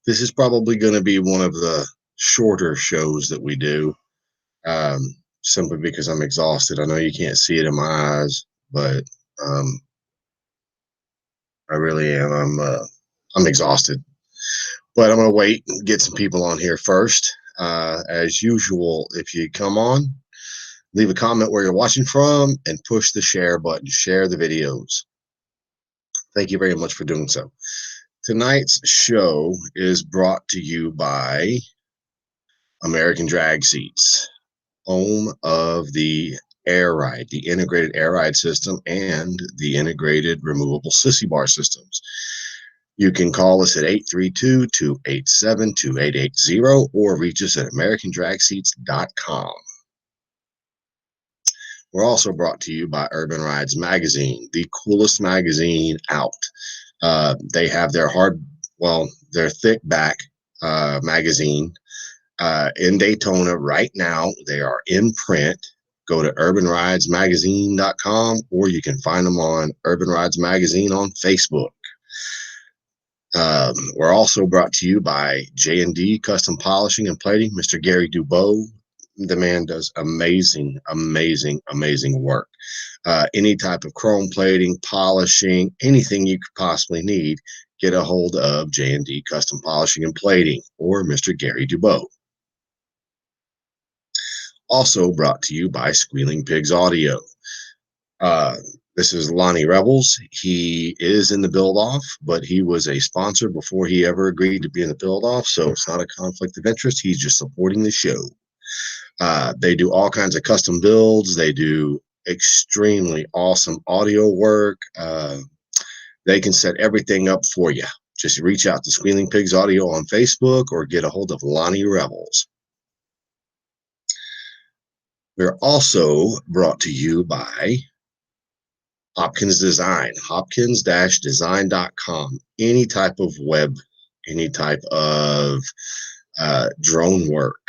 This is probably going to be one of the shorter shows that we do, um, simply because I'm exhausted. I know you can't see it in my eyes, but um, I really am. I'm exhausted. But I'm going to wait and get some people on here first. As usual, if you come on, leave a comment where you're watching from and push the share button. Share the videos. Thank you very much for doing so. Tonight's show is brought to you by American Drag Seats, home of the air ride, the integrated air ride system, and the integrated removable sissy bar systems. You can call us at 832-287-2880 or reach us at americandragseats.com. We're also brought to you by Urban Rides Magazine, the coolest magazine out. They have their their thick back magazine in Daytona right now. They are in print. Go to urbanridesmagazine.com or you can find them on Urban Rides Magazine on Facebook. We're also brought to you by J&D Custom Polishing and Plating, Mr. Gary Dubois. The man does amazing work. Any type of chrome plating, polishing, anything you could possibly need, get a hold of J&D Custom Polishing and Plating or Mr. Gary Dubois. Also brought to you by Squealing Pigs Audio. This is Lonnie Rebels. He is in the build-off, but he was a sponsor before he ever agreed to be in the build-off, so it's not a conflict of interest. He's just supporting the show. They do all kinds of custom builds. They do extremely awesome audio work. They can set everything up for you. Just reach out to Squealing Pigs Audio on Facebook or get a hold of Lonnie Rebels. We're also brought to you by Hopkins Design, hopkins-design.com. Any type of web, any type of drone work.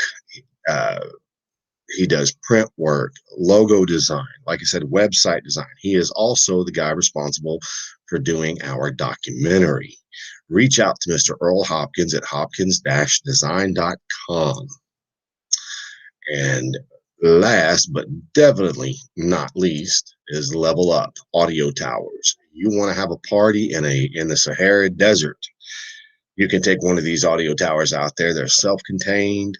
He does print work, logo design, like I said, website design. He is also the guy responsible for doing our documentary. Reach out to Mr. Earl Hopkins at hopkins-design.com. And last but definitely not least is Level Up Audio Towers. You want to have a party in the Sahara Desert, you can take one of these audio towers out there. They're self-contained,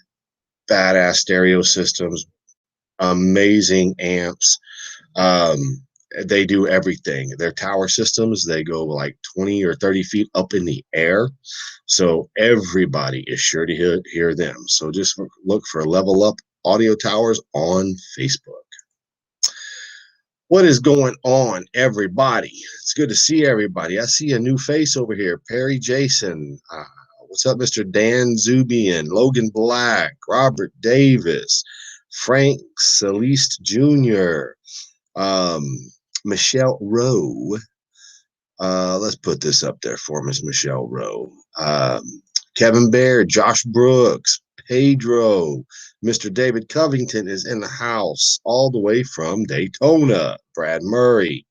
badass stereo systems, amazing amps. They do everything. Their tower systems, they go like 20 or 30 feet up in the air. So everybody is sure to hear them. So just look for Level Up Audio Towers on Facebook. What is going on, everybody? It's good to see everybody. I see a new face over here. Perry Jason. What's up, Mr. Dan Zubian, Logan Black, Robert Davis, Frank Celeste Jr., Michelle Rowe. Let's put this up there for Miss Michelle Rowe. Kevin Baird, Josh Brooks, Pedro, Mr. David Covington is in the house all the way from Daytona. Brad Murray,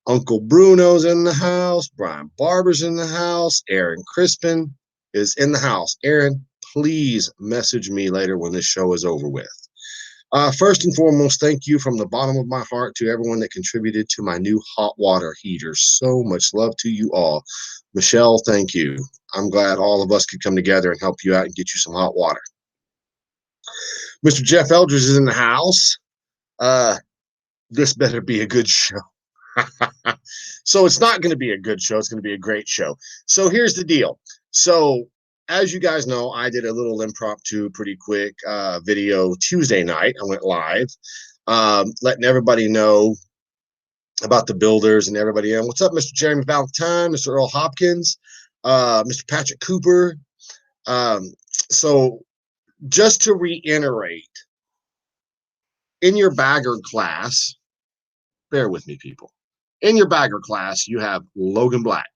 Uncle Bruno's in the house. Brian Barber's in the house. Aaron Crispin is in the house. Aaron, please message me later when this show is over with. First and foremost, thank you from the bottom of my heart to everyone that contributed to my new hot water heater. So much love to you all. Michelle, thank you. I'm glad all of us could come together and help you out and get you some hot water. Mr. Jeff Eldridge is in the house. This better be a good show. So it's not going to be a good show. It's going to be a great show. So here's the deal. So as you guys know, I did a little impromptu, pretty quick video Tuesday night. I went live, letting everybody know about the builders and everybody. And what's up, Mr. Jeremy Valentine, Mr. Earl Hopkins, Mr. Patrick Cooper. So just to reiterate, in your bagger class, bear with me, people. In your bagger class, you have Logan Black,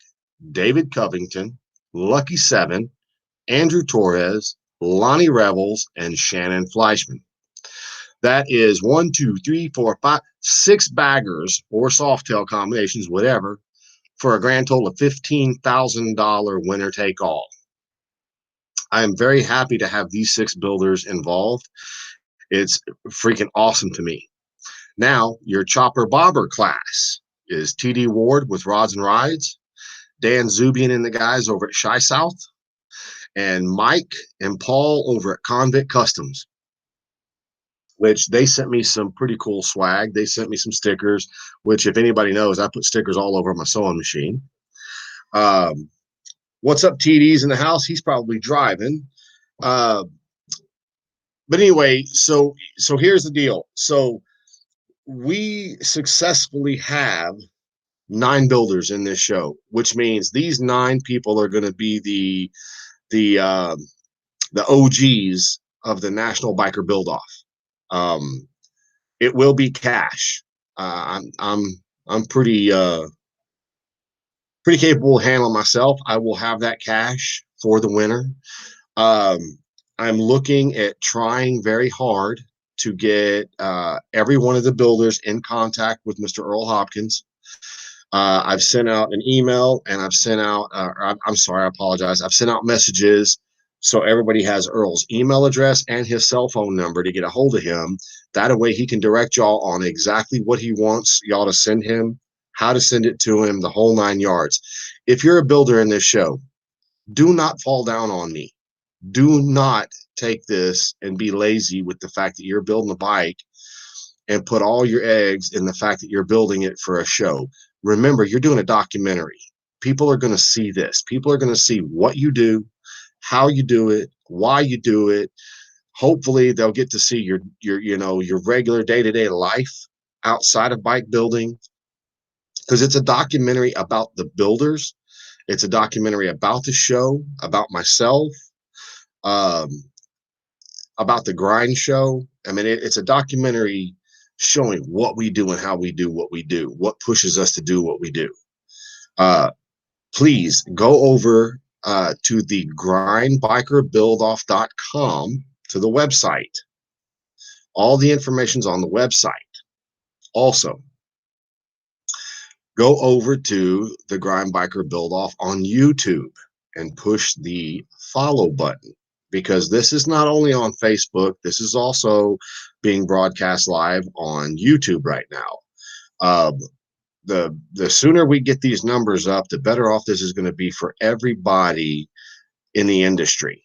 David Covington, Lucky Seven, Andrew Torres, Lonnie Revels, and Shannon Fleischman. That is 1, 2, 3, 4, 5, 6 baggers or softail combinations, whatever, for a grand total of $15,000 winner take all. I am very happy to have these 6 builders involved. It's freaking awesome to me. Now, your chopper bobber class is TD Ward with Rods and Rides, Dan Zubian and the guys over at Shy South, and Mike and Paul over at Convict Customs, which they sent me some pretty cool swag. They sent me some stickers, which if anybody knows, I put stickers all over my sewing machine. What's up, TD's in the house? He's probably driving. But anyway, so here's the deal. So we successfully have 9 builders in this show, which means these 9 people are going to be the OGs of the National Biker Build Off. It will be cash. I'm pretty capable of handling myself. I will have that cash for the winner. I'm looking at trying very hard to get every one of the builders in contact with Mr. Earl Hopkins. I've sent out an email, and I've sent out, I'm sorry, I apologize. I've sent out messages so everybody has Earl's email address and his cell phone number to get a hold of him. That way he can direct y'all on exactly what he wants y'all to send him, how to send it to him, the whole 9 yards. If you're a builder in this show, do not fall down on me. Do not take this and be lazy with the fact that you're building a bike and put all your eggs in the fact that you're building it for a show. Remember, you're doing a documentary. People are going to see this. People are going to see what you do, how you do it, why you do it. Hopefully they'll get to see your regular day-to-day life outside of bike building, because it's a documentary about the builders. It's a documentary about the show, about myself, about the grind show. I mean, it's a documentary showing what we do and how we do what we do, what pushes us to do what we do. Please go over to the grindbikerbuildoff.com, to the website. All the information's on the website. Also, go over to the Grind Biker Build Off on YouTube and push the follow button, because this is not only on Facebook, this is also being broadcast live on YouTube right now. The sooner we get these numbers up, the better off this is going to be for everybody in the industry.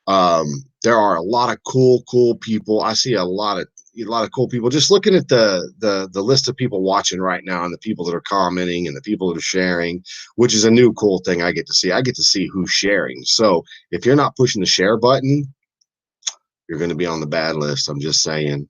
There are a lot of cool people. I see a lot of cool people. Just looking at the list of people watching right now, and the people that are commenting and the people that are sharing, which is a new cool thing I get to see. I get to see who's sharing. So if you're not pushing the share button, you're going to be on the bad list. I'm just saying,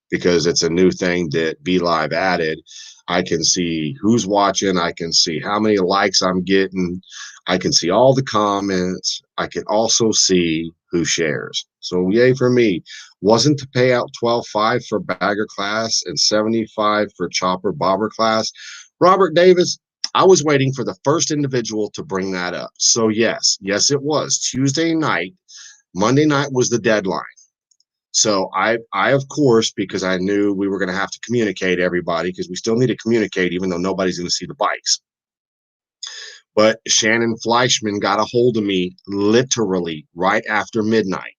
because it's a new thing that Be Live added. I can see who's watching. I can see how many likes I'm getting. I can see all the comments. I can also see who shares. So yay for me. Wasn't to pay out $12,500 for bagger class and $75 for chopper bobber class. Robert Davis, I was waiting for the first individual to bring that up. So yes, it was Tuesday night. Monday night was the deadline. So I of course, because I knew we were going to have to communicate everybody, because we still need to communicate even though nobody's going to see the bikes. But Shannon Fleischman got a hold of me literally right after midnight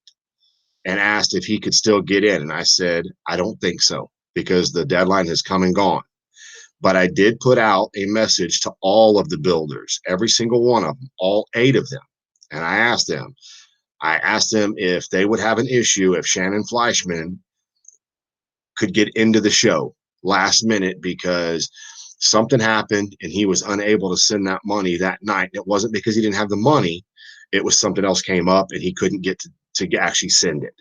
and asked if he could still get in. And I said, I don't think so, because the deadline has come and gone. But I did put out a message to all of the builders, every single one of them, all 8 of them. And I asked them if they would have an issue if Shannon Fleischman could get into the show last minute, because something happened and he was unable to send that money that night. It wasn't because he didn't have the money. It was something else came up and he couldn't get to actually send it.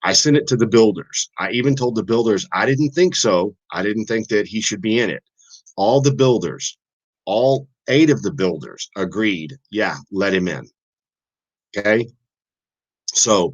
I sent it to the builders. I even told the builders I didn't think so. I didn't think that he should be in it. All the builders, all 8 of the builders agreed, yeah, let him in. Okay. So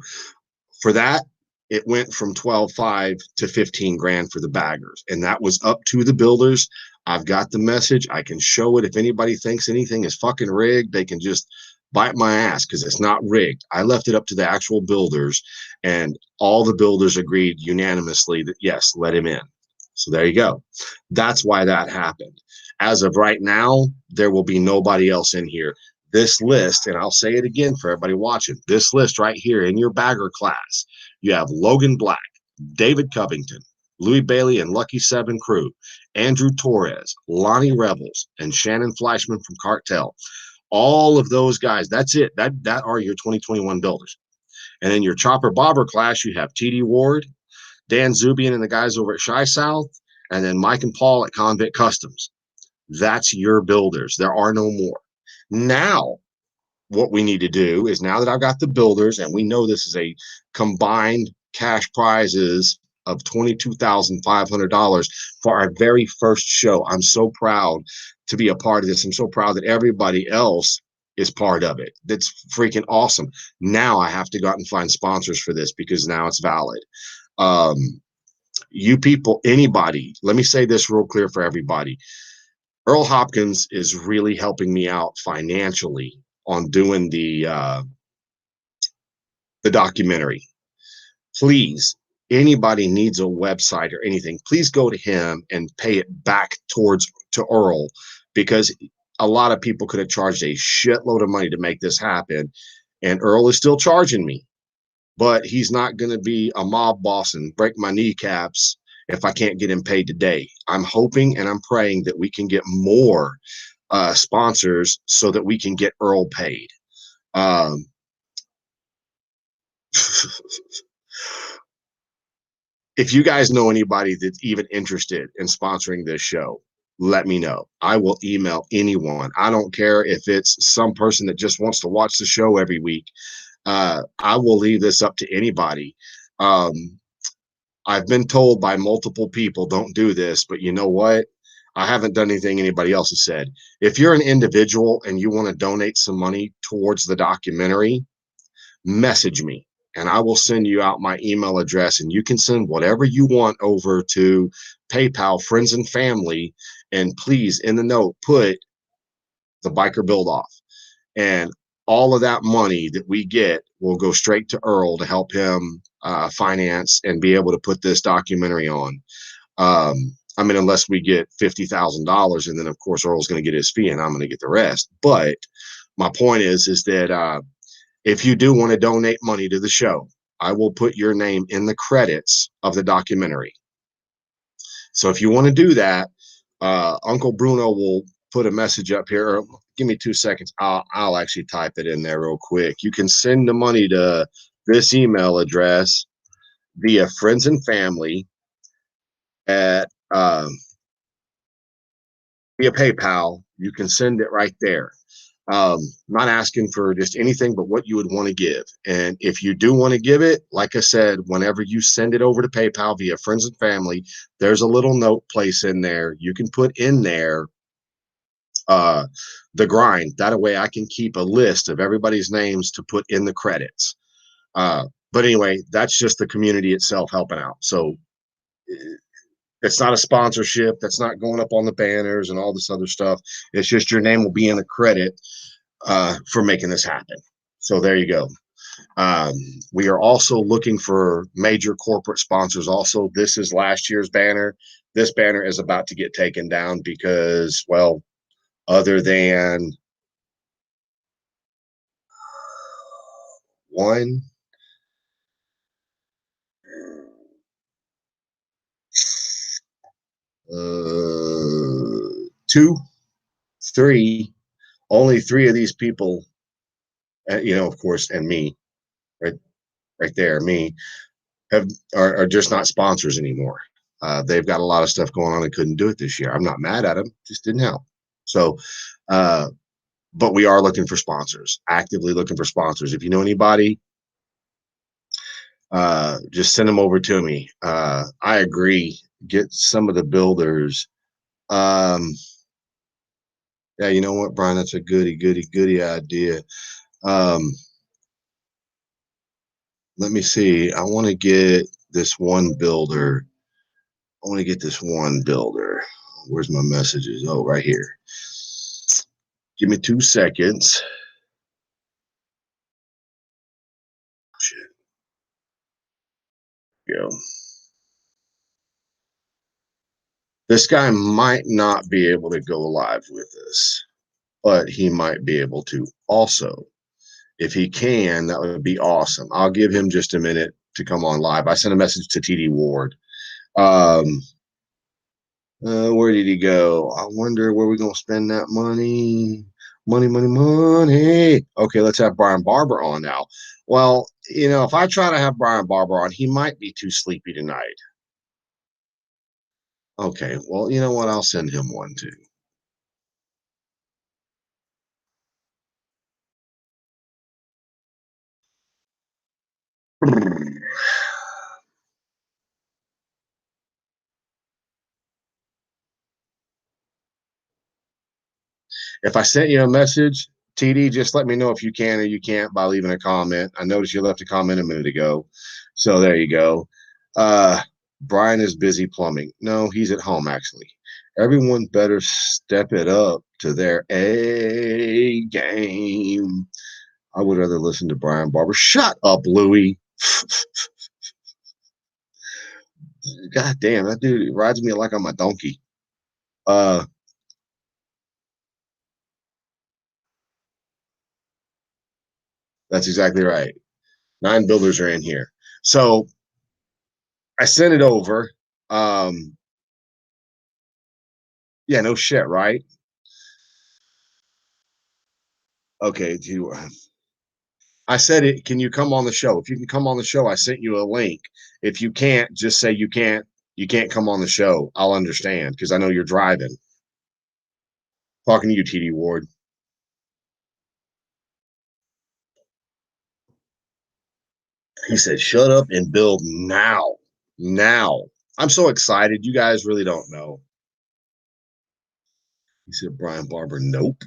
for that, it went from $12,500 to $15,000 for the baggers. And that was up to the builders. I've got the message. I can show it. If anybody thinks anything is fucking rigged, they can just bite my ass, because it's not rigged. I left it up to the actual builders, and all the builders agreed unanimously that yes, let him in. So there you go. That's why that happened. As of right now, there will be nobody else in here. This list, and I'll say it again for everybody watching, this list right here in your bagger class, you have Logan Black, David Covington, Louis Bailey and Lucky Seven crew, Andrew Torres, Lonnie Rebels, and Shannon Fleischman from Cartel. All of those guys, that's it. That are your 2021 builders. And in your chopper bobber class, you have TD Ward, Dan Zubian and the guys over at Shy South, and then Mike and Paul at Convict Customs. That's your builders. There are no more. Now, what we need to do is, now that I've got the builders and we know this is a combined cash prizes of $22,500 for our very first show. I'm so proud to be a part of this. I'm so proud that everybody else is part of it. That's freaking awesome. Now I have to go out and find sponsors for this because now it's valid. Um, you people, anybody, let me say this real clear for everybody. Earl Hopkins is really helping me out financially on doing the documentary. Please, anybody needs a website or anything, please go to him and pay it back to Earl, because a lot of people could have charged a shitload of money to make this happen, and Earl is still charging me, but he's not going to be a mob boss and break my kneecaps if I can't get him paid today. I'm hoping and I'm praying that we can get more sponsors so that we can get Earl paid. If you guys know anybody that's even interested in sponsoring this show, let me know. I will email anyone. I don't care if it's some person that just wants to watch the show every week. I will leave this up to anybody. I've been told by multiple people, don't do this, but you know what? I haven't done anything anybody else has said. If you're an individual and you want to donate some money towards the documentary, message me and I will send you out my email address, and you can send whatever you want over to PayPal, friends and family. And please, in the note, put the biker build off. And all of that money that we get will go straight to Earl to help him finance and be able to put this documentary on. I mean, unless we get $50,000, and then of course Earl's going to get his fee and I'm going to get the rest. But my point is that if you do want to donate money to the show, I will put your name in the credits of the documentary. So if you want to do that, Uncle Bruno will put a message up here. Give me 2 seconds. I'll actually type it in there real quick. You can send the money to this email address via friends and family at via PayPal. You can send it right there. Not asking for just anything but what you would want to give. And if you do want to give it, like I said, whenever you send it over to PayPal via friends and family, there's a little note place in there. You can put in there the grind. That way I can keep a list of everybody's names to put in the credits. But anyway, that's just the community itself helping out. So it's not a sponsorship. That's not going up on the banners and all this other stuff. It's just your name will be in the credit for making this happen. So there you go. We are also looking for major corporate sponsors. Also, this is last year's banner. This banner is about to get taken down because, well, other than one, two, three, only three of these people, of course, and me, right, right there, me, are just not sponsors anymore. They've got a lot of stuff going on and couldn't do it this year. I'm not mad at them, just didn't help. So, but we are looking for sponsors, actively looking for sponsors. If you know anybody, just send them over to me. I agree. Get some of the builders. Yeah, you know what, Brian? That's a goody idea. Let me see. I want to get this one builder. Where's my messages? Oh, right here. Give me 2 seconds. Shit. Go. This guy might not be able to go live with us. but he might be able to also. If he can, that would be awesome. I'll give him just a minute to come on live. I sent a message to TD Ward. Where did he go? I wonder where we're going to spend that money. Money, money, money. Okay, let's have Brian Barber on now. Well, if I try to have Brian Barber on, he might be too sleepy tonight. Okay, well, you know what? I'll send him one too. If I sent you a message, TD, just let me know if you can or you can't by leaving a comment. I noticed you left a comment a minute ago. So there you go. Brian is busy plumbing. No, he's at home, actually. Everyone better step it up to their A game. I would rather listen to Brian Barber. Shut up, Louie. God damn, that dude rides me like I'm a donkey. That's exactly right. 9 builders are in here. So I sent it over. Yeah, no shit, right? Okay, I said it. Can you come on the show? If you can come on the show, I sent you a link. If you can't, just say you can't. You can't come on the show. I'll understand because I know you're driving. Talking to you, TD Ward. He said, "Shut up and build now, now." I'm so excited. You guys really don't know. He said, "Brian Barber, nope."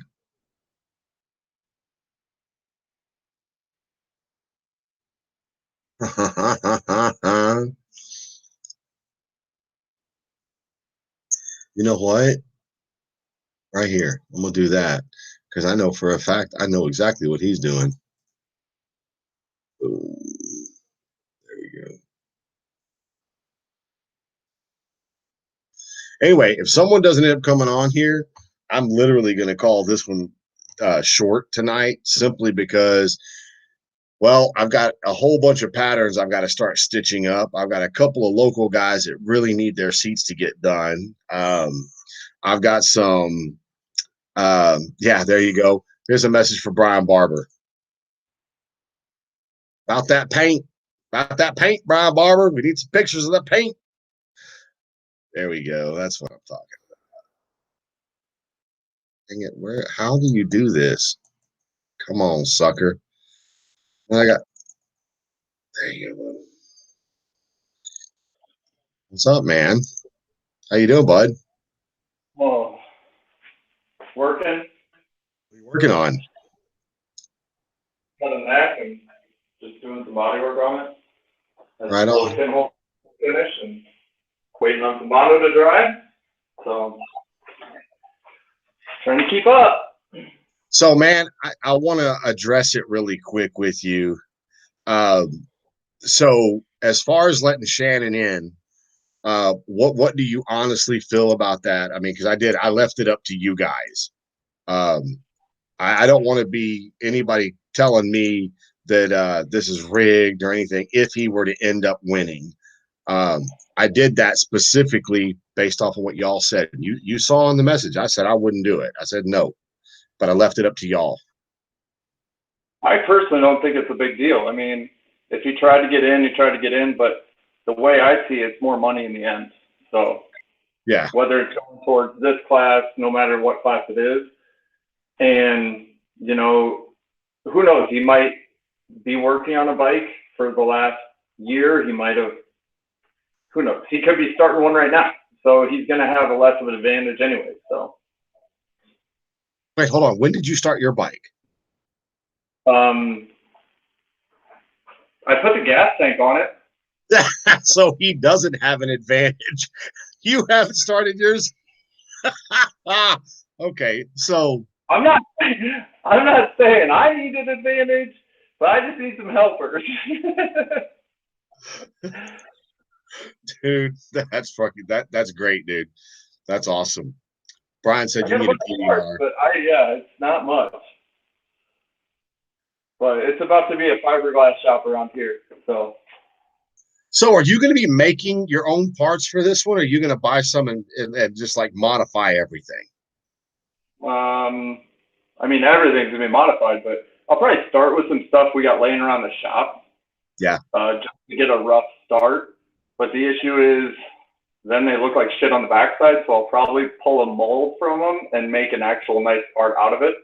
You know what? Right here, I'm gonna do that because I know for a fact I know exactly what he's doing. Ooh, there we go. Anyway, if someone doesn't end up coming on here, I'm literally going to call this one short tonight simply because, well, I've got a whole bunch of patterns I've got to start stitching up. I've got a couple of local guys that really need their seats to get done. I've got some, yeah, there you go. Here's a message for Brian Barber. About that paint. About that paint, Brian Barber. We need some pictures of the paint. There we go. That's what I'm talking about. Dang it. How do you do this? Come on, sucker. I got there you go. What's up, man? How you doing, bud? Well, working, What are you working on? got a neck and just doing some body work on it. Has Right a little on. pinhole finish and waiting on some mono to dry. So trying to keep up. So, man, I want to address it really quick with you. So, as far as letting Shannon in, what do you honestly feel about that? I mean, because I left it up to you guys. Um, I don't want to be anybody telling me that this is rigged or anything if he were to end up winning. Um, I did that specifically based off of what y'all said. You saw in the message. I said I wouldn't do it. I said no, but I left it up to y'all. I personally don't think it's a big deal. I mean, if you try to get in, you try to get in, but the way I see it, it's more money in the end. So Yeah, whether it's going towards this class, no matter what class it is, and who knows? He might be working on a bike for the last year. He might have, who knows? He could be starting one right now. So he's going to have a less of an advantage anyway. So, wait, hold on. When did you start your bike? um, I put the gas tank on it. So he doesn't have an advantage. You haven't started yours. Okay, so I'm not, I'm not saying I need an advantage, but I just need some helpers. dude, that's fucking that's great, dude. That's awesome. Brian said I you got a need a bunch of parts, PDR. but it's not much. But it's about to be a fiberglass shop around here, so. So are you going to be making your own parts for this one, or are you going to buy some and just like modify everything? I mean, everything's gonna be modified, but I'll probably start with some stuff we got laying around the shop, Yeah. just to get a rough start. But the issue is, then they look like shit on the backside, so I'll probably pull a mold from them and make an actual nice part out of it.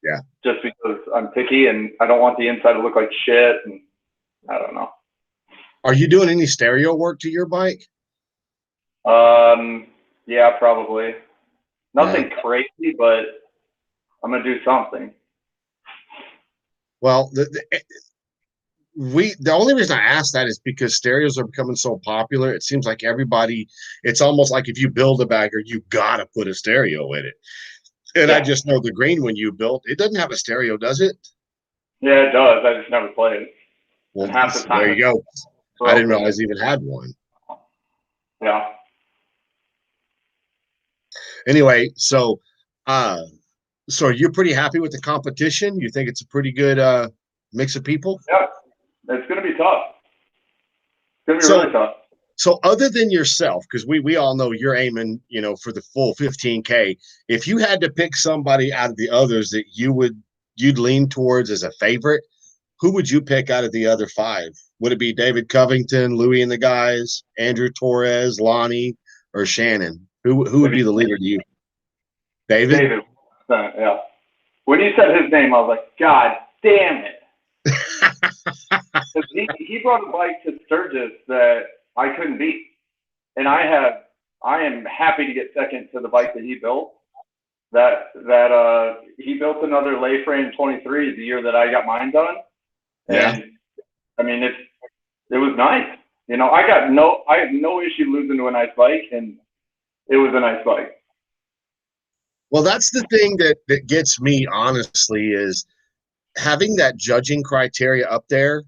Yeah. Just because I'm picky and I don't want the inside to look like shit, and I don't know. Are you doing any stereo work to your bike? Yeah, probably. Yeah. Nothing crazy, but I'm gonna do something. Well, the only reason I ask that is because stereos are becoming so popular. It seems like everybody, it's almost like if you build a bagger, you gotta put a stereo in it. And I Yeah, just know the green one you built, it doesn't have a stereo, does it? yeah, it does. I just never play it, Well, and half the there time you it's go. I didn't broken. realize it even had one. Yeah, Anyway, uh so you're pretty happy with the competition? You think it's a pretty good mix of people? yeah. It's gonna be tough. It's gonna be So really tough. so other than yourself, because we all know you're aiming, for the full 15K, if you had to pick somebody out of the others that you'd lean towards as a favorite, who would you pick out of the other five? Would it be David Covington, Louie and the guys, Andrew Torres, Lonnie, or Shannon? Who would Maybe be the leader to you? David? David. Yeah. When you said his name, I was like, God damn it. Because he brought a bike to Sturgis that I couldn't beat. And I am happy to get second to the bike that he built. He built another lay frame 23 the year that I got mine done. Yeah. And I mean, it was nice. I have no issue losing to a nice bike, and it was a nice bike. Well, that's the thing that gets me, honestly, is having that judging criteria up there.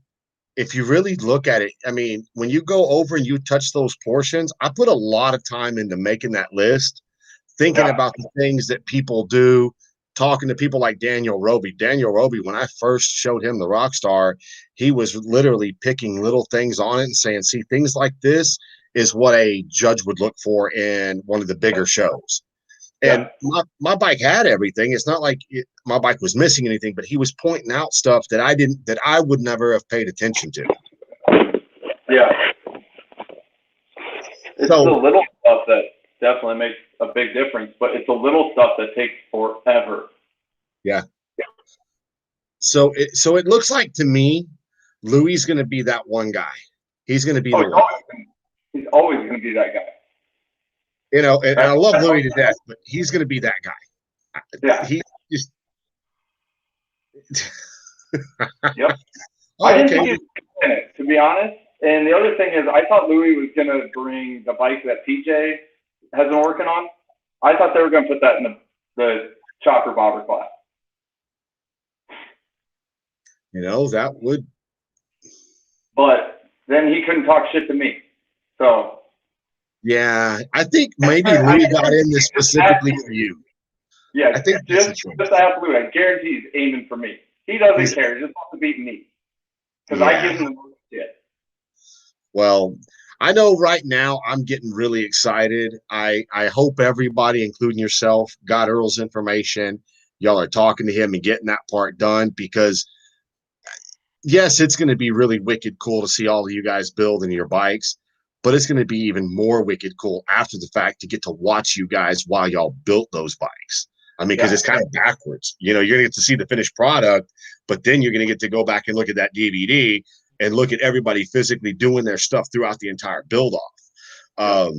If you really look at it, I mean, when you go over and you touch those portions, I put a lot of time into making that list, thinking Yeah. about the things that people do, talking to people like Daniel Roby. Daniel Roby, when I first showed him the Rockstar, he was literally picking little things on it and saying, see, things like this is what a judge would look for in one of the bigger shows. Yeah. And my bike had everything. It's not like my bike was missing anything, but he was pointing out stuff that I would never have paid attention to. Yeah. It's the So little stuff that definitely makes a big difference, but it's the little stuff that takes forever. yeah. So it looks like to me, Louis going to be that one guy. He's going to be Oh, the one. he's always going to be that guy. And I love Louis to death, but he's going to be that guy. Yeah. He just. Yep. I Oh, didn't okay. think he was in it, to be honest. And the other thing is, I thought Louis was going to bring the bike that PJ has been working on. I thought they were going to put that in the chopper bobber class. That would. But then he couldn't talk shit to me. So. Yeah, I think maybe Louis got in this specifically for you. Yeah, I think just ask Louis. I guarantee he's aiming for me. He doesn't care. He just wants to beat me. Because I give him the most shit. Well, I know right now I'm getting really excited. I hope everybody, including yourself, got Earl's information. Y'all are talking to him and getting that part done because, yes, it's going to be really wicked cool to see all of you guys building your bikes, but it's going to be even more wicked cool after the fact to get to watch you guys while y'all built those bikes. I mean, because it's kind of backwards. You're going to get to see the finished product, but then you're going to get to go back and look at that DVD and look at everybody physically doing their stuff throughout the entire build off.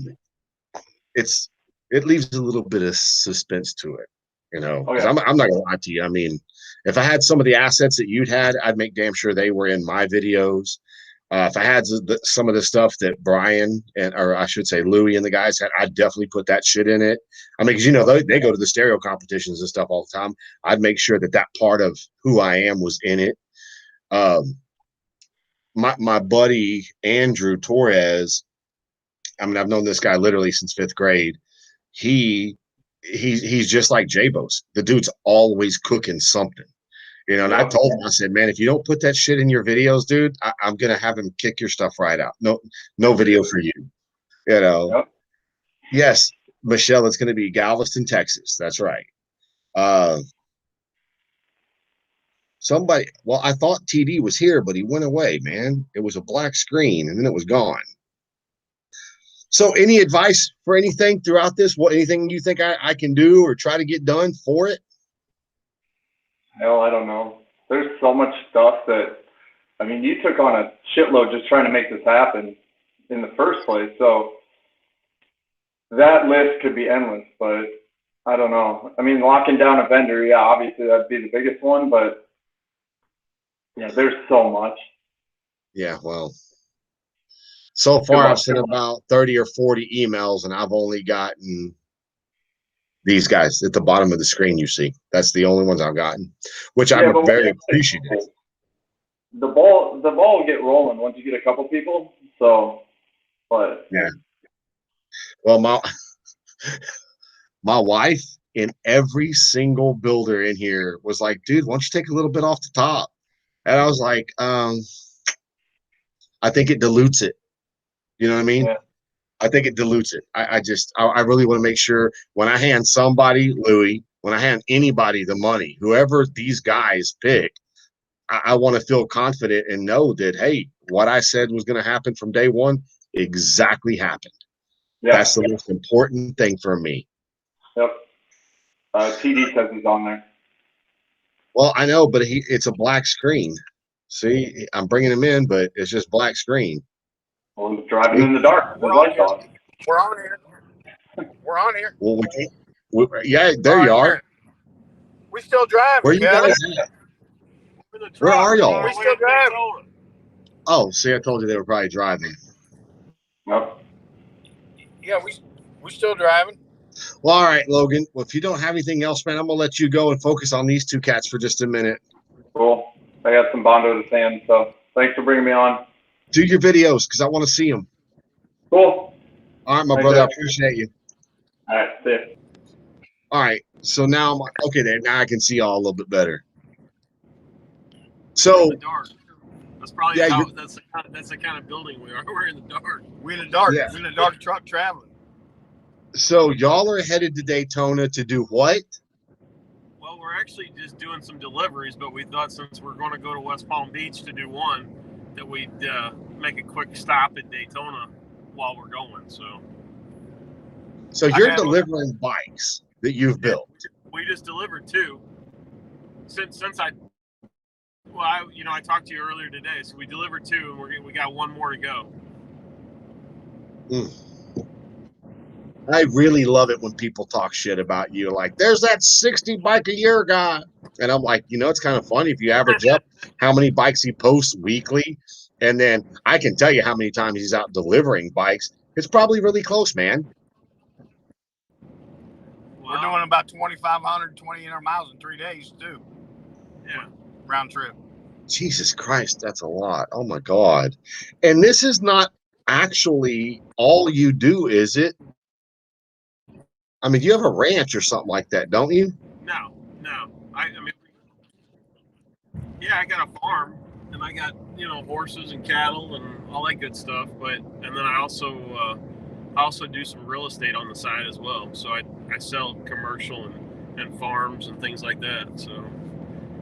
It leaves a little bit of suspense to it, because I'm not gonna lie to you. I mean, if I had some of the assets that you'd had, I'd make damn sure they were in my videos. If I had some of the stuff that Brian or I should say Louie and the guys had, I'd definitely put that shit in it. I mean, because they go to the stereo competitions and stuff all the time. I'd make sure that part of who I am was in it. My buddy Andrew Torres. I mean, I've known this guy literally since fifth grade. He he's just like J-Bos. The dude's always cooking something. You know, and I Yep. told him, I said, man, if you don't put that shit in your videos, dude, I'm gonna have him kick your stuff right out. No video for you. You know. Yep. Yes, Michelle, it's gonna be Galveston, Texas. That's right. Uh Somebody, well, I thought TD was here, but he went away, man. It was a black screen and then it was gone. So, any advice for anything throughout this? What anything you think I can do or try to get done for it? Hell, I don't know. There's so much stuff that, I mean, you took on a shitload just trying to make this happen in the first place. So that list could be endless, but I don't know. I mean, locking down a vendor, yeah, obviously that'd be the biggest one, but yeah, there's so much. Yeah, well, so far I've sent about 30 or 40 emails and I've only gotten these guys at the bottom of the screen. You see, that's the only ones I've gotten, which I'm very appreciative. The ball will get rolling once you get a couple people. So, but yeah. Well, my wife and every single builder in here was like, dude, why don't you take a little bit off the top? And I was like, I think it dilutes it. You know what I mean? Yeah. I think it dilutes it. I really want to make sure when I hand somebody, Louis, when I hand anybody the money, whoever these guys pick, I want to feel confident and know that, hey, what I said was going to happen from day one exactly happened. Yeah. That's the most important thing for me. Yep. TD says he's on there. Well, I know, but it's a black screen. See, I'm bringing him in, but it's just black screen. Well, he's driving in the dark. We're on here. We're on here. Well, yeah, there you are. We still driving. Where you guys at? Where are y'all? We still driving. Oh, see, I told you they were probably driving. Nope. Yeah, we still driving. Well, all right, Logan. Well, if you don't have anything else, man, I'm gonna let you go and focus on these two cats for just a minute. Cool. I got some Bondo to sand, so thanks for bringing me on. Do your videos because I want to see them. Cool. All right, my brother. I appreciate you. All right, see ya. All right, so now I'm okay. There, now I can see y'all a little bit better. So that's probably that's the kind of building we are. We're in the dark. We're in the dark. Yeah. We're in the dark truck traveling. So y'all are headed to Daytona to do what? Well, we're actually just doing some deliveries, but we thought since we're going to go to West Palm Beach to do one, that we'd make a quick stop at Daytona while we're going. So you're delivering bikes that you've built. We just delivered two. Since I talked to you earlier today, so we delivered two, and we got one more to go. I really love it when people talk shit about you. Like, there's that 60 bike a year guy. And I'm like, it's kind of funny if you average up how many bikes he posts weekly. And then I can tell you how many times he's out delivering bikes. It's probably really close, man. We're doing about 2,500, 2,800 miles in 3 days, too. Yeah. Round trip. Jesus Christ, that's a lot. Oh, my God. And this is not actually all you do, is it? I mean, you have a ranch or something like that, don't you? No. I mean, yeah, I got a farm, and I got horses and cattle and all that good stuff. And then I also do some real estate on the side as well. So I sell commercial and farms and things like that. So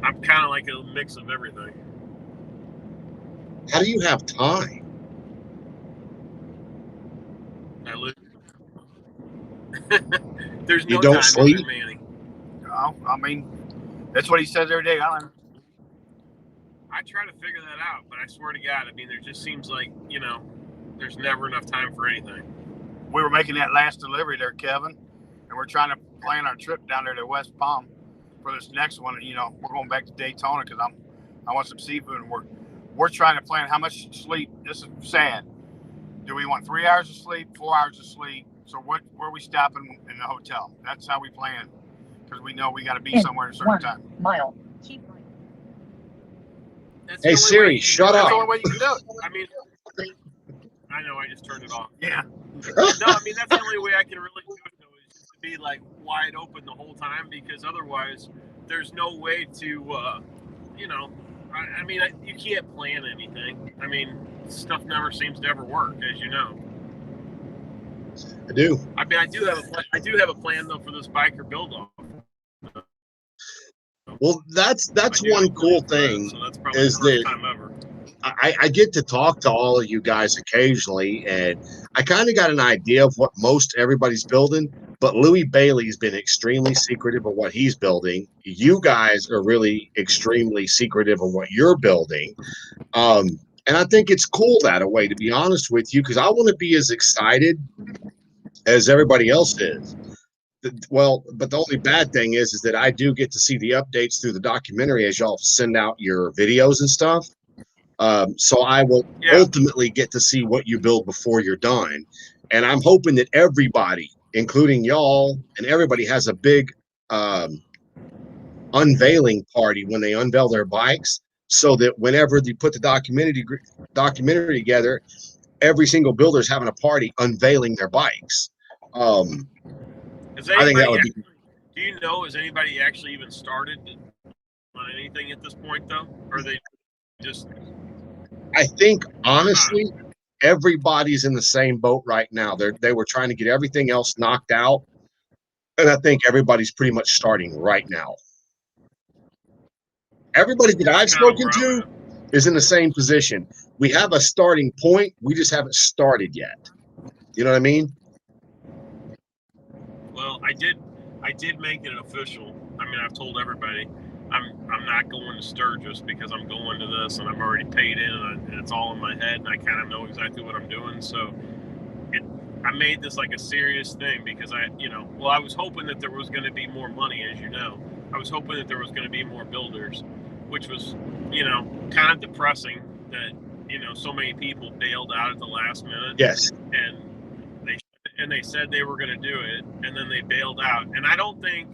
I'm kind of like a mix of everything. How do you have time? I live. There's no you don't time sleep? in Manning. No, I mean, that's what he says every day. I try to figure that out, but I swear to God, I mean, there just seems like, there's never enough time for anything. We were making that last delivery there, Kevin, and we're trying to plan our trip down there to West Palm for this next one. We're going back to Daytona because I want some seafood, and we're trying to plan how much sleep. This is sad. Do we want 3 hours of sleep, 4 hours of sleep? So where are we stopping in the hotel? That's how we plan, because we know we got to be somewhere at a certain time. Mile. Keep right. Hey Siri, shut up. That's the only way you can do it. I mean, I know I just turned it off. Yeah. No, I mean that's the only way I can really do it though, is just to be like wide open the whole time, because otherwise there's no way to, you know, I mean, you can't plan anything. I mean, stuff never seems to ever work, as you know. I do. I mean, I do have a plan though for this biker build off. Well, that's one cool thing, so that's probably is the first that time ever. I get to talk to all of you guys occasionally, and I kind of got an idea of what most everybody's building. But Louis Bailey's been extremely secretive of what he's building. You guys are really extremely secretive of what you're building. And I think it's cool that way, to be honest with you, because I want to be as excited as everybody else is. Well, but the only bad thing is that I do get to see the updates through the documentary as y'all send out your videos and stuff. So I will ultimately get to see what you build before you're done. And I'm hoping that everybody, including y'all and everybody, has a big unveiling party when they unveil their bikes, so that whenever they put the documentary together, every single builder is having a party unveiling their bikes. I think that would be. Do you know, has anybody actually even started on anything at this point, though? Or are they just... I think, honestly, everybody's in the same boat right now. They were trying to get everything else knocked out, and I think everybody's pretty much starting right now. Everybody that I've spoken to is in the same position. We have a starting point. We just haven't started yet. You know what I mean? Well, I did make it official. I mean, I've told everybody I'm not going to Sturgis because I'm going to this, and I've already paid in, and it's all in my head, and I kind of know exactly what I'm doing. So I made this like a serious thing, because I was hoping that there was going to be more money, as you know. I was hoping that there was going to be more builders, which was, kind of depressing that, so many people bailed out at the last minute. Yes. And they said they were going to do it, and then they bailed out. And I don't think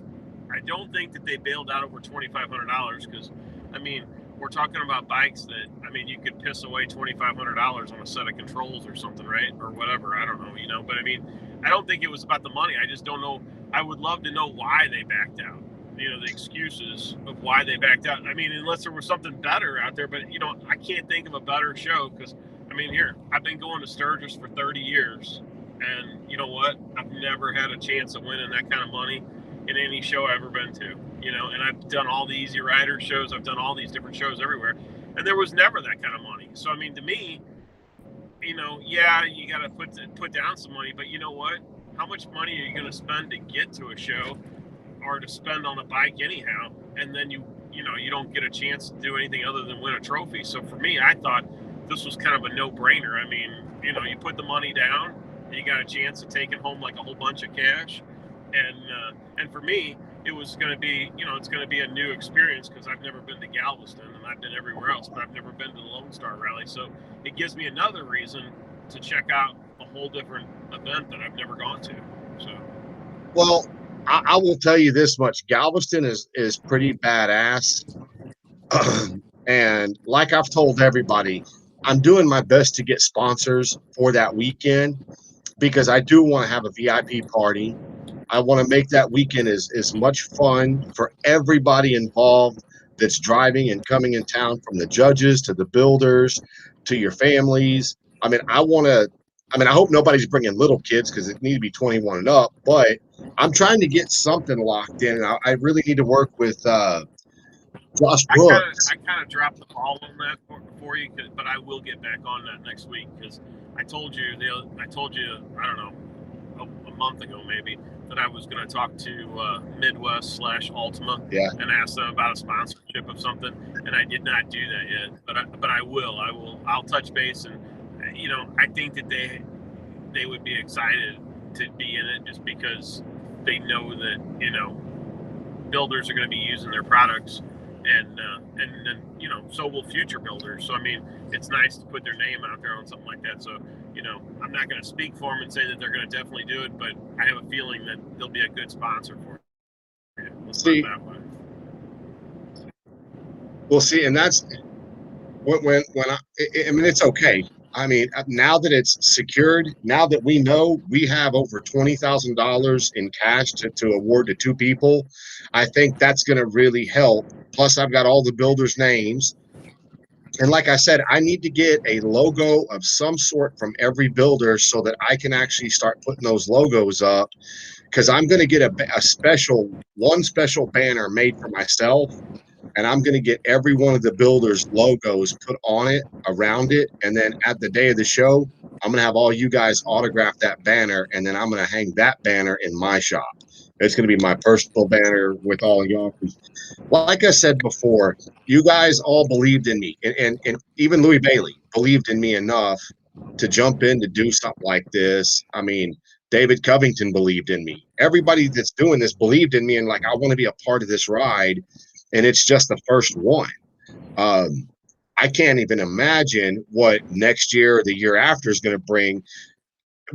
that they bailed out over $2,500, because, I mean, we're talking about bikes that, I mean, you could piss away $2,500 on a set of controls or something, right? Or whatever. I don't know, but I mean, I don't think it was about the money. I just don't know. I would love to know why they backed out, the excuses of why they backed out. I mean, unless there was something better out there, but, I can't think of a better show, because, I mean, here, I've been going to Sturgis for 30 years. And you know what? I've never had a chance of winning that kind of money in any show I've ever been to, and I've done all the Easy Rider shows. I've done all these different shows everywhere, and there was never that kind of money. So, I mean, to me, yeah, you got to put down some money, but you know what? How much money are you going to spend to get to a show, or to spend on a bike anyhow? And then you don't get a chance to do anything other than win a trophy. So for me, I thought this was kind of a no-brainer. I mean, you put the money down, you got a chance of taking home like a whole bunch of cash, and for me, it was going to be, it's going to be a new experience, because I've never been to Galveston, and I've been everywhere else, but I've never been to the Lone Star Rally. So it gives me another reason to check out a whole different event that I've never gone to. So, well, I will tell you this much: Galveston is pretty badass, and like I've told everybody, I'm doing my best to get sponsors for that weekend, because I do want to have a VIP party. I want to make that weekend as much fun for everybody involved that's driving and coming in town, from the judges to the builders to your families. I mean, I hope nobody's bringing little kids, because it need to be 21 and up, but I'm trying to get something locked in. I really need to work with Josh Brooks. I kind of dropped the ball on that for you, but I will get back on that next week, because I told you, I don't know, a month ago maybe, that I was going to talk to Midwest/Ultima, and ask them about a sponsorship of something, and I did not do that yet, but I will. I'll touch base, and I think that they would be excited to be in it, just because they know that builders are going to be using their products, and then so will future builders. So I mean, it's nice to put their name out there on something like that. So I'm not going to speak for them and say that they're going to definitely do it, but I have a feeling that they'll be a good sponsor for it. Let's put it that way. Well, see, and that's when I mean, it's okay. I mean, now that it's secured, now that we know we have over $20,000 in cash to award to 2 people, I think that's going to really help. Plus, I've got all the builders' names. And like I said, I need to get a logo of some sort from every builder so that I can actually start putting those logos up, because I'm going to get a special banner made for myself, and I'm going to get every one of the builders' logos put on it, around it, and then at the day of the show, I'm going to have all you guys autograph that banner, and then I'm going to hang that banner in my shop. It's going to be my personal banner with all of y'all. Like I said before, you guys all believed in me, and even Louis Bailey believed in me enough to jump in to do something like this. I mean, David Covington believed in me. Everybody that's doing this believed in me, and like, I want to be a part of this ride, and it's just the first one. I can't even imagine what next year or the year after is going to bring,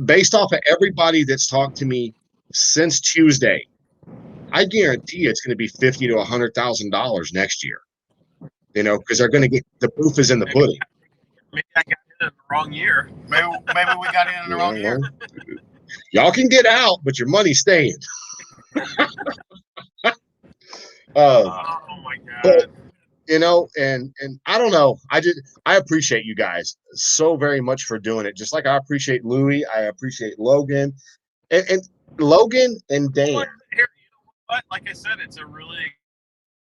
based off of everybody that's talked to me since Tuesday. I guarantee it's going to be $50,000 to $100,000 next year. You know, because they're going to get, the proof is in the pudding. Maybe I got in the wrong year. Maybe we got in the wrong year. Y'all can get out, but your money's staying. Oh my God. But, you know, and I don't know. I appreciate you guys so very much for doing it. Just like I appreciate Louis, I appreciate Logan, and Logan and Dan. Well, here, you know what? Like I said, it's a really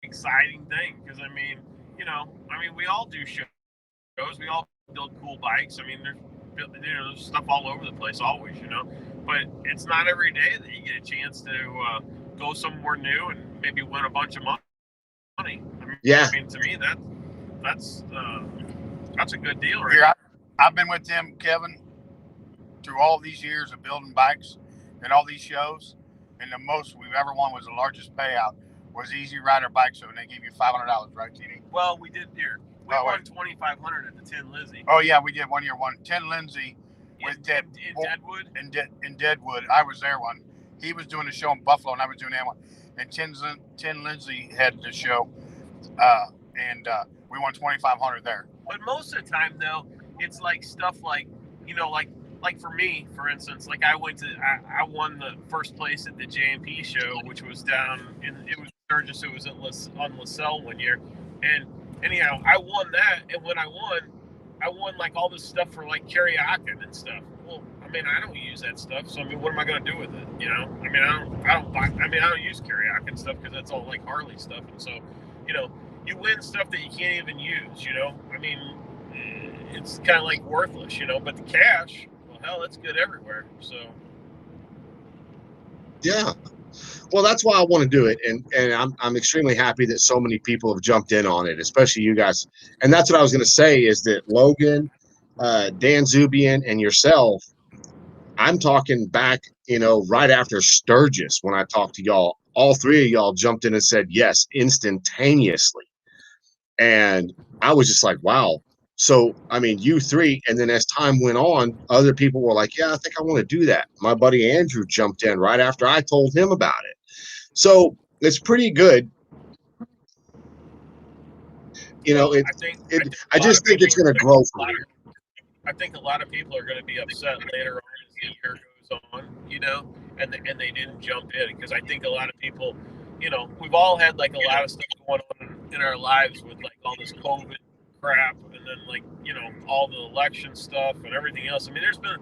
exciting thing because I mean, we all do shows. We all build cool bikes. I mean, there's stuff all over the place always, but it's not every day that you get a chance to go somewhere new and maybe win a bunch of money. Yeah. I mean, to me, that's a good deal, right? Here, I've been with them, Kevin, through all these years of building bikes and all these shows, and the most we've ever won was the largest payout was Easy Rider Bike Show, and they gave you $500, right, TD? Well, we did here. We won $2,500 at the Tin Lizzie. Oh yeah, we did one year. Won Tin Lindsay with Deadwood. In Deadwood, I was there one. He was doing the show in Buffalo, and I was doing that one. And Tin Lindsay had the show, and we won $2,500 there. But most of the time, though, it's like stuff like, like for me, for instance, like I won the first place at the JMP show, which was down it was Sturgis. It was on LaSalle one year, and anyhow, I won that, and when I won like all this stuff for like Karaoke and stuff. Well, I mean, I don't use that stuff, so I mean, what am I going to do with it? I mean, I don't use Karaoke and stuff because that's all like Harley stuff, and so, you win stuff that you can't even use. I mean, it's kind of like worthless, but the cash, well, hell, it's good everywhere. So. Yeah. Well, that's why I want to do it, and I'm extremely happy that so many people have jumped in on it, especially you guys. And that's what I was going to say is that Logan, Dan Zubian, and yourself, I'm talking back, right after Sturgis when I talked to y'all. All 3 of y'all jumped in and said yes instantaneously, and I was just like, wow. So, I mean, you 3, and then as time went on, other people were like, yeah, I think I want to do that. My buddy Andrew jumped in right after I told him about it. So it's pretty good. I just think it's going to grow from here. I think a lot of people are going to be upset later on as the year goes on, and they didn't jump in because I think a lot of people, we've all had like a lot of stuff going on in our lives with like all this COVID crap and then like, all the election stuff and everything else. I mean, there's been,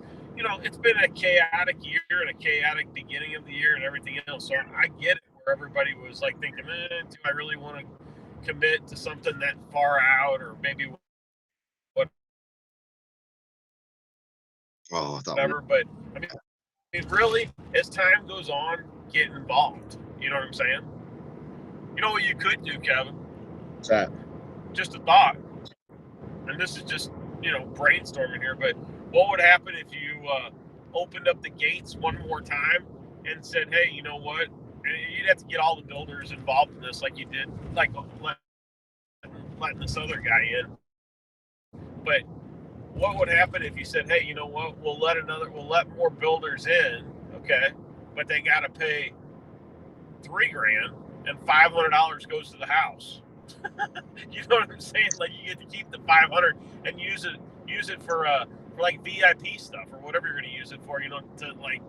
it's been a chaotic year and a chaotic beginning of the year and everything else. So I get it where everybody was like thinking, do I really want to commit to something that far out or maybe whatever. But I mean, really, as time goes on, get involved. You know what I'm saying? You know what you could do, Kevin? What's that? Just a thought. And this is just, brainstorming here, but what would happen if you opened up the gates one more time and said, hey, you know what? And you'd have to get all the builders involved in this like you did, like letting this other guy in. But what would happen if you said, hey, you know what? We'll let more builders in, okay? But they got to pay $3,000 and $500 goes to the house. You know what I'm saying? Like you get to keep the $500 and use use it for like VIP stuff or whatever you're going to use it for. To like,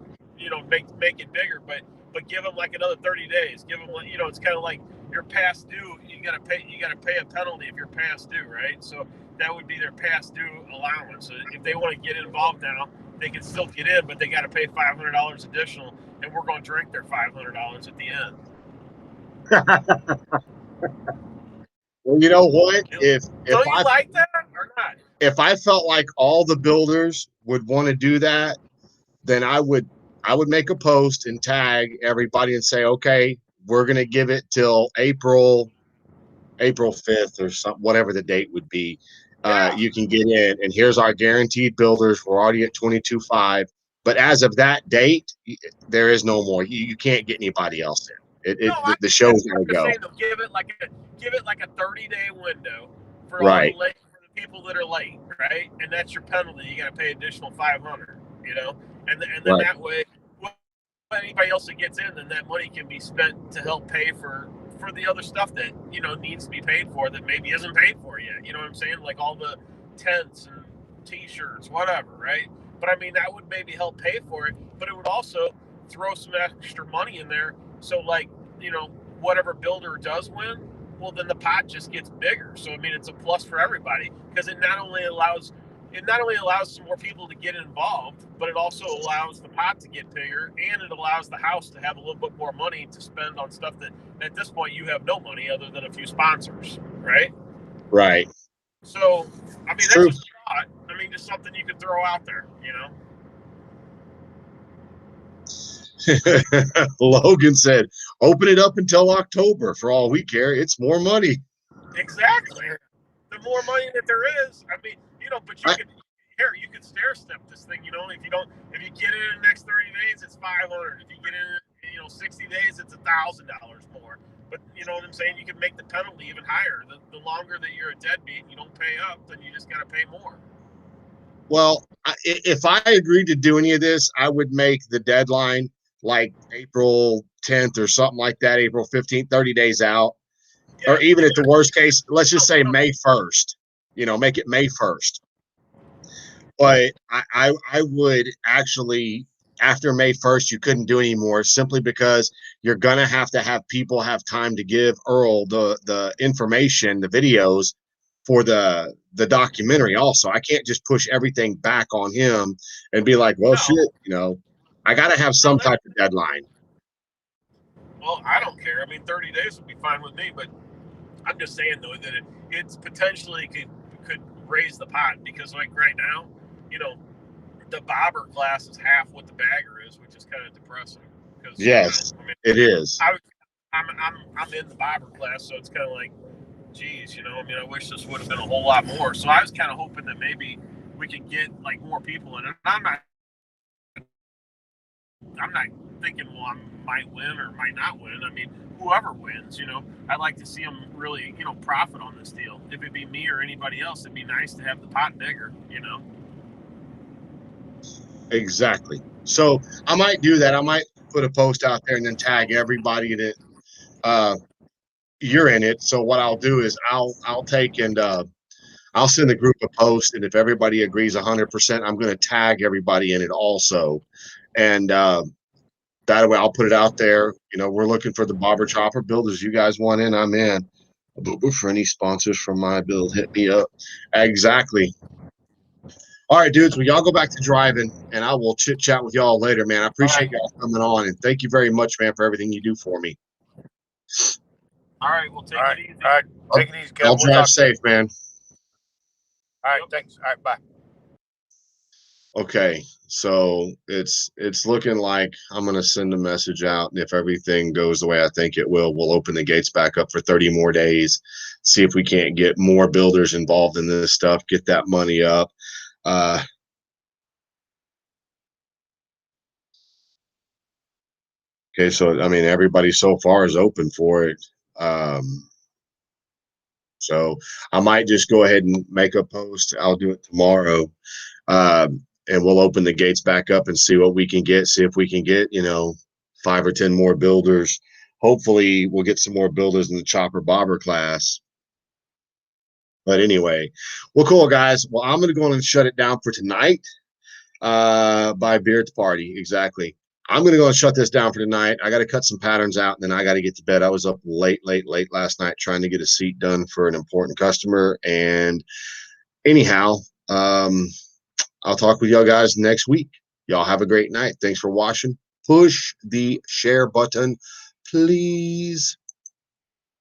make it bigger, but give them like another 30 days. Give them, it's kind of like you're past due. You got to pay a penalty if you're past due, right? So that would be their past due allowance. So if they want to get involved now, they can still get in, but they got to pay $500 additional, and we're going to drink their $500 at the end. Well, you know what? If Don't you I like that or not? if I felt like all the builders would want to do that, then I would make a post and tag everybody and say, okay, we're going to give it till April 5th or something, whatever the date would be. Yeah. You can get in, and here's our guaranteed builders. We're already at 22.5, but as of that date, there is no more. You can't get anybody else in. The show's gonna go. Saying, give it like a 30-day window for right. all the people that are late, right? And that's your penalty. You got to pay additional $500, and then right. That way, anybody else that gets in, then that money can be spent to help pay for the other stuff that needs to be paid for that maybe isn't paid for yet. You know what I'm saying? Like all the tents and T-shirts, whatever, right? But I mean, that would maybe help pay for it, but it would also throw some extra money in there. So like, whatever builder does win, well, then the pot just gets bigger. So I mean, it's a plus for everybody because it not only allows some more people to get involved, but it also allows the pot to get bigger, and it allows the house to have a little bit more money to spend on stuff that at this point you have no money other than a few sponsors, right? Right. So, I mean, that's just a thought. I mean, just something you could throw out there, Logan said, open it up until October. For all we care, it's more money. Exactly. The more money that there is, I mean, but you could stair step this thing, if you get it in the next 30 days, it's $500. If you get it in, 60 days, it's $1,000 more. But you know what I'm saying? You can make the penalty even higher. The longer that you're a deadbeat and you don't pay up, then you just got to pay more. Well, if I agreed to do any of this, I would make the deadline like April 10th or something like that, April 15th, 30 days out. Yeah, or even at the worst case, let's just say May 1st. Make it May 1st. But I would actually, after May 1st, you couldn't do anymore simply because you're going to have people have time to give Earl the information, the videos for the documentary also. I can't just push everything back on him and be like, well, shit, I got to have some type of deadline. Well, I don't care. I mean, 30 days would be fine with me, but I'm just saying, though, that it's potentially could raise the pot because, like, right now, the bobber class is half what the bagger is, which is kind of depressing. Yes, it is. I'm in the bobber class, so it's kind of like, geez, I wish this would have been a whole lot more. So I was kind of hoping that maybe we could get like more people in it. I'm not thinking, well, I might win or might not win. I mean, whoever wins, I'd like to see them really, profit on this deal. If it be me or anybody else, it'd be nice to have the pot bigger, Exactly. So I might do that. I might put a post out there and then tag everybody that you're in it. So what I'll do is I'll take and I'll send the group a post, and if everybody agrees 100%, I'm going to tag everybody in it also. And that way I'll put it out there. We're looking for the bobber chopper builders. You guys want in, I'm in. But for any sponsors from my build, hit me up. Exactly. All right, dudes. Well, y'all go back to driving, and I will chit chat with y'all later, man. I appreciate y'all coming on, and thank you very much, man, for everything you do for me. All right, we'll take it easy. All right, take it easy, Kevin. I'll drive safe, man. All right, thanks. All right, bye. Okay, so it's looking like I'm going to send a message out, and if everything goes the way I think it will, we'll open the gates back up for 30 more days, see if we can't get more builders involved in this stuff, get that money up. Okay, so I mean, everybody so far is open for it. So I might just go ahead and make a post. I'll do it tomorrow. And we'll open the gates back up and see what we can get. See if we can get, 5 or 10 more builders. Hopefully we'll get some more builders in the chopper bobber class. But anyway, well, cool, guys. Well, I'm going to go on and shut it down for tonight. Buy beer at the party. Exactly. I'm going to go and shut this down for tonight. I got to cut some patterns out, and then I got to get to bed. I was up late last night trying to get a seat done for an important customer. And anyhow, I'll talk with y'all guys next week. Y'all have a great night. Thanks for watching. Push the share button, please.